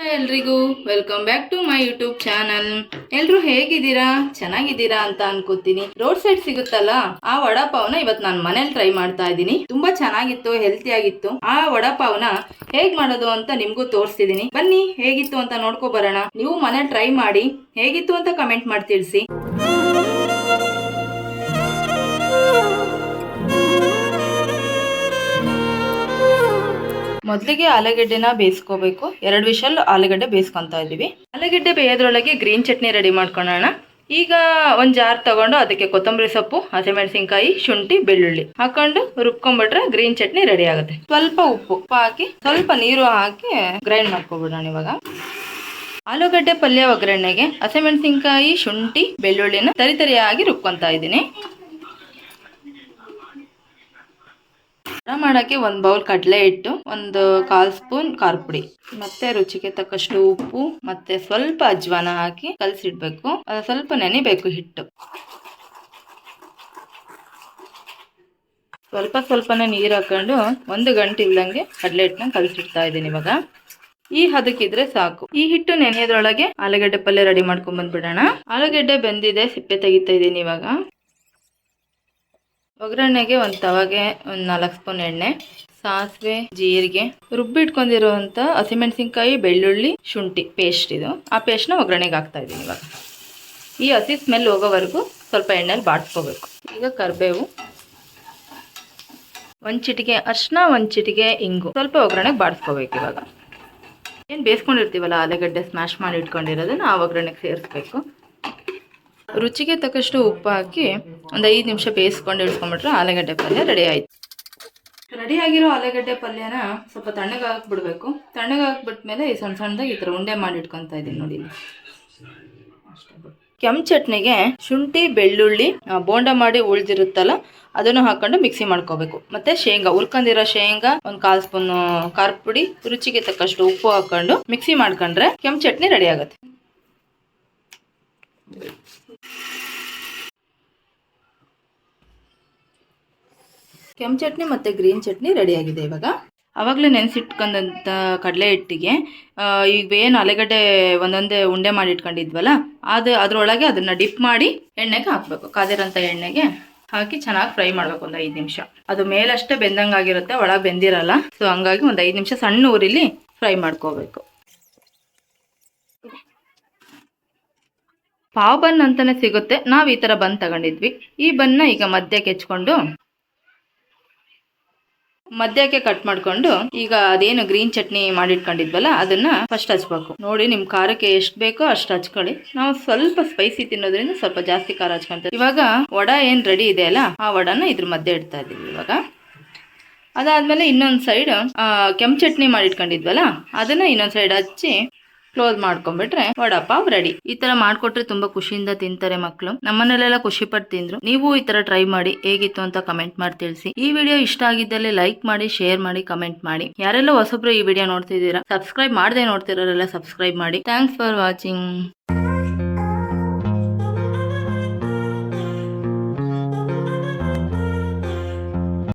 ಎಲ್ರಿಗೂ welcome back to my YouTube channel. ಎಲ್ರು ಹೇಗಿದ್ದೀರಾ? ಚೆನ್ನಾಗಿದ್ದೀರಾ ಅಂತ ಅನ್ಕೋತೀನಿ. ರೋಡ್ ಸೈಡ್ ಸಿಗುತ್ತಲ್ಲ ಆ ವಡಾಪಾವ್ನ ಇವತ್ತು ನಾನು ಮನೇಲಿ ಟ್ರೈ ಮಾಡ್ತಾ ಇದ್ದೀನಿ. ತುಂಬಾ ಚೆನ್ನಾಗಿತ್ತು, ಹೆಲ್ತಿ ಆಗಿತ್ತು. ಆ ವಡಾಪಾವ್ನ ಹೇಗ್ ಮಾಡೋದು ಅಂತ ನಿಮ್ಗೂ ತೋರಿಸ್ತಿದ್ದೀನಿ. ಬನ್ನಿ ಹೇಗಿತ್ತು ಅಂತ ನೋಡ್ಕೊ ಬರೋಣ. ನೀವು ಮನೇಲಿ ಟ್ರೈ ಮಾಡಿ ಹೇಗಿತ್ತು ಅಂತ ಕಮೆಂಟ್ ಮಾಡಿ ತಿಳಿಸಿ. ಮೊದಲಿಗೆ ಆಲೂಗಡ್ಡೆನ ಬೇಯಿಸ್ಕೋಬೇಕು. 2 ವಿಷಲ್ ಆಲೂಗಡ್ಡೆ ಬೇಯಿಸ್ಕೊತಾ ಇದೀವಿ. ಆಲೂಗಡ್ಡೆ ಬೇಯೋದ್ರೊಳಗೆ ಗ್ರೀನ್ ಚಟ್ನಿ ರೆಡಿ ಮಾಡ್ಕೊಳ್ಳೋಣ. ಈಗ ಒಂದು ಜಾರ್ ತಗೊಂಡು ಅದಕ್ಕೆ ಕೊತ್ತಂಬರಿ ಸೊಪ್ಪು, ಹಸಿಮೆಣಸಿನಕಾಯಿ, ಶುಂಠಿ, ಬೆಳ್ಳುಳ್ಳಿ ಹಾಕೊಂಡು ರುಬ್ಕೊಂಡ್ಬಿಟ್ರೆ ಗ್ರೀನ್ ಚಟ್ನಿ ರೆಡಿ ಆಗುತ್ತೆ. ಸ್ವಲ್ಪ ಉಪ್ಪು ಹಾಕಿ ಸ್ವಲ್ಪ ನೀರು ಹಾಕಿ ಗ್ರೈಂಡ್ ಮಾಡ್ಕೊಬಿಡೋಣ. ಇವಾಗ ಆಲೂಗಡ್ಡೆ ಪಲ್ಯ ಒಗ್ಗರಣೆಗೆ ಹಸಿಮೆಣಸಿನಕಾಯಿ, ಶುಂಠಿ, ಬೆಳ್ಳುಳ್ಳಿನ ತರಿತರಿಯಾಗಿ ರುಬ್ಕೊಂತಾ ಇದ್ದೀನಿ. ಮಾಡಕ್ಕೆ 1 ಬೌಲ್ ಕಡಲೆ ಹಿಟ್ಟು, 1/4 ಸ್ಪೂನ್ ಖಾರ ಪುಡಿ, ಮತ್ತೆ ರುಚಿಗೆ ತಕ್ಕಷ್ಟು ಉಪ್ಪು, ಮತ್ತೆ ಸ್ವಲ್ಪ ಅಜ್ವಾನ ಹಾಕಿ ಕಲಸಿಡ್ಬೇಕು. ಸ್ವಲ್ಪ ನೆನಿಬೇಕು ಹಿಟ್ಟು. ಸ್ವಲ್ಪನೇ ನೀರು ಹಾಕೊಂಡು 1 ಗಂಟೆ ಇಲ್ಲಂಗೆ ಕಡಲೆ ಹಿಟ್ಟನ್ನ ಕಲಸಿಡ್ತಾ ಇದ್ದೀನಿ. ಇವಾಗ ಈ ಹದಕ್ಕಿದ್ರೆ ಸಾಕು. ಈ ಹಿಟ್ಟು ನೆನೆಯೋದ್ರೊಳಗೆ ಆಲೂಗಡ್ಡೆ ಪಲ್ಯ ರೆಡಿ ಮಾಡ್ಕೊಂಡ್ ಬಂದ್ಬಿಡೋಣ. ಆಲೂಗಡ್ಡೆ ಬೆಂದಿದೆ, ಸಿಪ್ಪೆ ತೆಗಿತಾ ಇದ್ದೀನಿ. ಇವಾಗ ಒಗ್ಗರಣೆಗೆ ಒಂದು ತವಾಗೆ 4 ಸ್ಪೂನ್ ಎಣ್ಣೆ, ಸಾಸಿವೆ, ಜೀರಿಗೆ, ರುಬ್ಬಿಟ್ಕೊಂಡಿರುವಂಥ ಹಸಿಮೆಣಸಿನ್ಕಾಯಿ, ಬೆಳ್ಳುಳ್ಳಿ, ಶುಂಠಿ ಪೇಸ್ಟ್ ಇದು. ಆ ಪೇಸ್ಟ್ನ ಒಗ್ಗರಣೆಗೆ ಹಾಕ್ತಾ ಇದ್ದೀನಿ. ಇವಾಗ ಈ ಹಸಿ ಸ್ಮೆಲ್ ಹೋಗೋವರೆಗೂ ಸ್ವಲ್ಪ ಎಣ್ಣೆಲಿ ಬಾಡಿಸ್ಕೋಬೇಕು. ಈಗ ಕರಿಬೇವು, 1 ಚಿಟಿಕೆ ಅರಿಶಿನ, 1 ಚಿಟಿಕೆ ಇಂಗು, ಸ್ವಲ್ಪ ಒಗ್ಗರಣೆಗೆ ಬಾಡಿಸ್ಕೋಬೇಕು. ಇವಾಗ ಏನು ಬೇಯಿಸ್ಕೊಂಡಿರ್ತೀವಲ್ಲ ಆಲೂಗಡ್ಡೆ ಸ್ಮ್ಯಾಶ್ ಮಾಡಿ ಇಟ್ಕೊಂಡಿರೋದನ್ನ ಆ ಒಗ್ಗರಣೆಗೆ ಸೇರಿಸ್ಬೇಕು. ರುಚಿಗೆ ತಕ್ಕಷ್ಟು ಉಪ್ಪು ಹಾಕಿ ಒಂದು 5 ನಿಮಿಷ ಬೇಯಿಸ್ಕೊಂಡು ಇಟ್ಕೊಂಡ್ಬಿಟ್ರೆ ಆಲೂಗಡ್ಡೆ ಪಲ್ಯ ರೆಡಿ ಆಯ್ತು. ರೆಡಿ ಆಗಿರೋ ಆಲೂಗಡ್ಡೆ ಪಲ್ಯನ ಸ್ವಲ್ಪ ತಣ್ಣಗೆ ಹಾಕ್ಬಿಡ್ಬೇಕು. ತಣ್ಣಗೆ ಹಾಕ್ಬಿಟ್ಮೇಲೆ ಸಣ್ಣ ಸಣ್ಣದಾಗಿ ಈ ಥರ ಉಂಡೆ ಮಾಡಿ ಇಟ್ಕೊತಾ ಇದ್ದೀನಿ ನೋಡಿ. ಕೆಂಪು ಚಟ್ನಿಗೆ ಶುಂಠಿ, ಬೆಳ್ಳುಳ್ಳಿ ಬೋಂಡ ಮಾಡಿ ಉಳಿದಿರುತ್ತಲ್ಲ ಅದನ್ನು ಹಾಕೊಂಡು ಮಿಕ್ಸಿ ಮಾಡ್ಕೋಬೇಕು. ಮತ್ತೆ ಶೇಂಗಾ, ಹುರ್ಕೊಂಡಿರೋ ಶೇಂಗಾ, 1/4 ಸ್ಪೂನ್ ಖಾರ ಪುಡಿ, ರುಚಿಗೆ ತಕ್ಕಷ್ಟು ಉಪ್ಪು ಹಾಕೊಂಡು ಮಿಕ್ಸಿ ಮಾಡ್ಕೊಂಡ್ರೆ ಕೆಂಪು ಚಟ್ನಿ ರೆಡಿ ಆಗುತ್ತೆ. ಕೆಂಪು ಚಟ್ನಿ ಮತ್ತು ಗ್ರೀನ್ ಚಟ್ನಿ ರೆಡಿಯಾಗಿದೆ. ಇವಾಗ ಆವಾಗಲೇ ನೆನೆಸಿಟ್ಕೊಂಡಂಥ ಕಡಲೆ ಹಿಟ್ಟಿಗೆ ಇವೇನು ಆಲೂಗಡ್ಡೆ ಒಂದೊಂದೇ ಉಂಡೆ ಮಾಡಿ ಇಟ್ಕೊಂಡಿದ್ವಲ್ಲ ಅದರೊಳಗೆ ಅದನ್ನು ಡಿಪ್ ಮಾಡಿ ಎಣ್ಣೆಗೆ ಹಾಕಬೇಕು. ಕಾದಿರೋಂಥ ಎಣ್ಣೆಗೆ ಹಾಕಿ ಚೆನ್ನಾಗಿ ಫ್ರೈ ಮಾಡಬೇಕು. ಒಂದು 5 ನಿಮಿಷ. ಅದು ಮೇಲಷ್ಟೇ ಬೆಂದಂಗಾಗಿರುತ್ತೆ, ಒಳಗೆ ಬೆಂದಿರಲ್ಲ. ಸೊ ಹಂಗಾಗಿ ಒಂದು 5 ನಿಮಿಷ ಸಣ್ಣ ಊರಿಲಿ ಫ್ರೈ ಮಾಡ್ಕೋಬೇಕು. ಪಾವ್ ಬನ್ ಅಂತಲೇ ಸಿಗುತ್ತೆ. ನಾವು ಈ ಥರ ಬನ್ ತಗೊಂಡಿದ್ವಿ. ಈ ಬನ್ನ ಈಗ ಮಧ್ಯಕ್ಕೆ ಹೆಚ್ಕೊಂಡು ಮಧ್ಯಕ್ಕೆ ಕಟ್ ಮಾಡ್ಕೊಂಡು ಈಗ ಅದೇನು ಗ್ರೀನ್ ಚಟ್ನಿ ಮಾಡಿಟ್ಕೊಂಡಿದ್ವಲ್ಲ ಅದನ್ನ ಫಸ್ಟ್ ಹಚ್ಬೇಕು. ನೋಡಿ ನಿಮ್ಮ ಖಾರಕ್ಕೆ ಎಷ್ಟು ಬೇಕೋ ಅಷ್ಟು ಹಚ್ಕೊಳ್ಳಿ. ನಾವು ಸ್ವಲ್ಪ ಸ್ಪೈಸಿ ತಿನ್ನೋದ್ರಿಂದ ಸ್ವಲ್ಪ ಜಾಸ್ತಿ ಖಾರ ಹಚ್ಕೊಂತೀವಿ. ಇವಾಗ ವಡ ಏನು ರೆಡಿ ಇದೆ ಅಲ್ಲ ಆ ವಡನ ಇದ್ರ ಮಧ್ಯೆ ಇಡ್ತಾ ಇದ್ದೀವಿ. ಇವಾಗ ಅದಾದ್ಮೇಲೆ ಇನ್ನೊಂದು ಸೈಡ್ ಕೆಂಪು ಚಟ್ನಿ ಮಾಡಿಟ್ಕೊಂಡಿದ್ವಲ್ಲ ಅದನ್ನ ಇನ್ನೊಂದು ಸೈಡ್ ಹಚ್ಚಿ ಕ್ಲೋಸ್ ಮಾಡ್ಕೊಂಡ್ಬಿಟ್ರೆ ವಡಾಪಾವ್ ರೆಡಿ. ಈ ತರ ಮಾಡ್ಕೊಟ್ರೆ ತುಂಬಾ ಖುಷಿಯಿಂದ ತಿಂತಾರೆ ಮಕ್ಕಳು. ನಮ್ಮನೆಲ್ಲ ಖುಷಿ ಪಟ್ಟು ತಿಂದ್ರು. ನೀವು ಈ ತರ ಟ್ರೈ ಮಾಡಿ ಹೇಗಿತ್ತು ಅಂತ ಕಮೆಂಟ್ ಮಾಡಿ ತಿಳಿಸಿ. ಈ ವಿಡಿಯೋ ಇಷ್ಟ ಆಗಿದ್ದಲ್ಲಿ ಲೈಕ್ ಮಾಡಿ, ಶೇರ್ ಮಾಡಿ, ಕಮೆಂಟ್ ಮಾಡಿ. ಯಾರೆಲ್ಲ ಹೊಸಬ್ರು ಈ ವಿಡಿಯೋ ನೋಡ್ತಿದ್ದೀರಾ, ಸಬ್ಸ್ಕ್ರೈಬ್ ಮಾಡದೆ ನೋಡ್ತಿರೋರೆಲ್ಲ ಸಬ್ಸ್ಕ್ರೈಬ್ ಮಾಡಿ. Thanks for watching.